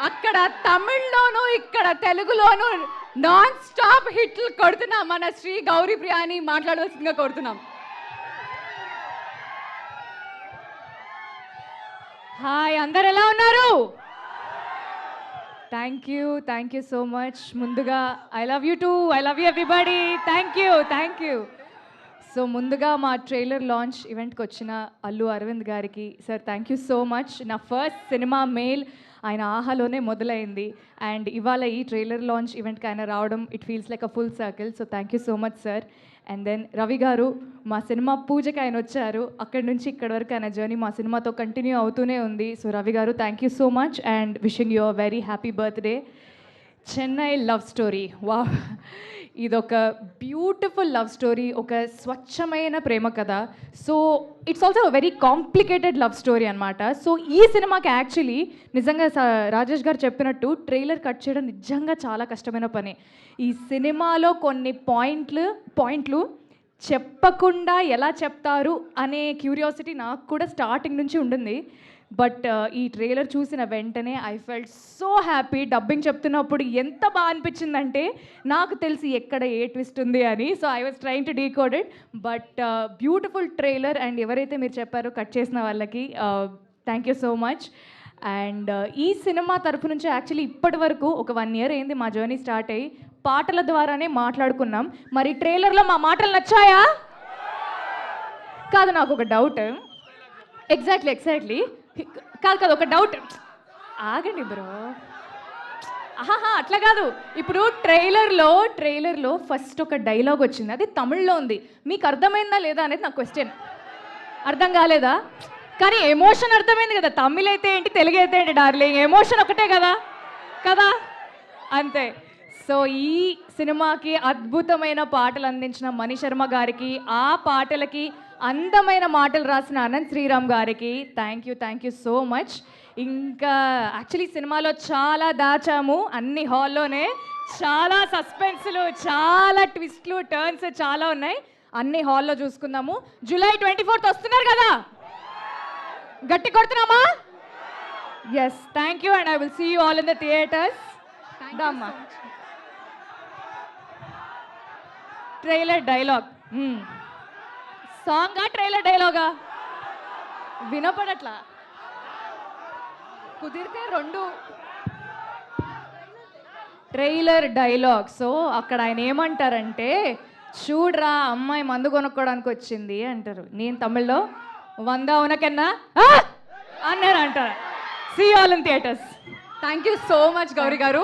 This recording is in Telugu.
అక్కడ తమిళ్లోను ఇక్కడ తెలుగులోను నాన్ స్టాప్ హిట్లు కొడుతున్నా మన శ్రీ గౌరీ ప్రియాని మాట్లాడవలసిందిగా కోరుతున్నాం. హాయ్, అందరు ఎలా ఉన్నారు? Thank you so much. ముందుగా I love you too, I love you everybody. Thank you. So ముందుగా మా ట్రైలర్ లాంచ్ ఈవెంట్కి వచ్చిన అల్లు అరవింద్ గారికి sir thank you so much. నా ఫస్ట్ సినిమా మెయిల్ ఆయన ఆహాలోనే మొదలైంది అండ్ ఇవాళ ఈ ట్రైలర్ లాంచ్ ఈవెంట్కి ఆయన రావడం it feels like a full circle. So thank you so much sir. And then Ravi garu మా సినిమా పూజకి ఆయన వచ్చారు. అక్కడి నుంచి ఇక్కడి వరకు ఆయన జర్నీ మా సినిమాతో కంటిన్యూ అవుతూనే ఉంది. సో రవి గారు thank you so much and wishing you a very happy birthday. Chennai love story, వా, ఇదొక బ్యూటిఫుల్ లవ్ స్టోరీ, ఒక స్వచ్ఛమైన ప్రేమ కథ. So it's also very complicated love story అనమాట. సో ఈ సినిమాకి యాక్చువల్లీ నిజంగా రాజేష్ గారు చెప్పినట్టు ట్రైలర్ కట్ చేయడం నిజంగా చాలా కష్టమైన పని. ఈ సినిమాలో కొన్ని పాయింట్లు చెప్పకుండా ఎలా చెప్తారు అనే క్యూరియాసిటీ నాకు కూడా స్టార్టింగ్ నుంచి ఉంటుంది. బట్ ఈ ట్రైలర్ చూసిన వెంటనే I felt so happy. Dubbing చెప్తున్నప్పుడు ఎంత బాగా అనిపించిందంటే నాకు తెలిసి ఎక్కడ ఏ ట్విస్ట్ ఉంది అని. So I was trying to decode it. But beautiful trailer and ఎవరైతే మీరు చెప్పారో కట్ చేసిన వాళ్ళకి thank you so much. And ఈ సినిమా తరఫు నుంచి యాక్చువల్లీ ఇప్పటి వరకు ఒక 1 year అయింది మా జర్నీ స్టార్ట్ అయ్యి. పాటల ద్వారానే మాట్లాడుకున్నాం. మరి ట్రైలర్లో మా మాటలు నచ్చాయా? కాదు, నాకు ఒక డౌట్. ఎగ్జాక్ట్లీ కాదు ఒక డౌట్. ఆగండి బ్రో. అట్లా కాదు. ఇప్పుడు ట్రైలర్లో ఫస్ట్ ఒక డైలాగ్ వచ్చింది, అది తమిళ్లో ఉంది. మీకు అర్థమైందా లేదా అనేది నా క్వశ్చన్. అర్థం కాలేదా? కానీ ఎమోషన్ అర్థమైంది కదా. తమిళ్ అయితే ఏంటి, తెలుగు అయితే ఏంటి డార్లింగ్, ఎమోషన్ ఒకటే కదా అంతే. సో ఈ సినిమాకి అద్భుతమైన పాటలు అందించిన మణి శర్మ గారికి, ఆ పాటలకి అందమైన మాటలు రాసిన అనంత్ శ్రీరామ్ గారికి థ్యాంక్ యూ సో మచ్. ఇంకా యాక్చువల్లీ సినిమాలో చాలా దాచాము అన్ని హాల్లోనే. చాలా సస్పెన్స్లు, చాలా ట్విస్ట్లు, టర్న్స్ చాలా ఉన్నాయి. అన్ని హాల్లో చూసుకుందాము. July 24th వస్తున్నారు కదా, గట్టి కొడుతున్నామా? Yes, thank you and I will see you all in the theatres. దమ్మా ట్రైలర్ డైలాగ్ సాంగా ట్రైలర్ డైలాగా వినపడట్లా. కుదిరితే 2 ట్రైలర్ డైలాగ్. సో అక్కడ ఆయన ఏమంటారంటే, చూడరా అమ్మాయి మందు కొనుక్కోవడానికి వచ్చింది అంటారు. నేను తమిళ్లో 100 ఉనకన్నా అన్నారు అంటారు. See all in theatres. Thank you so much Gowri గారు.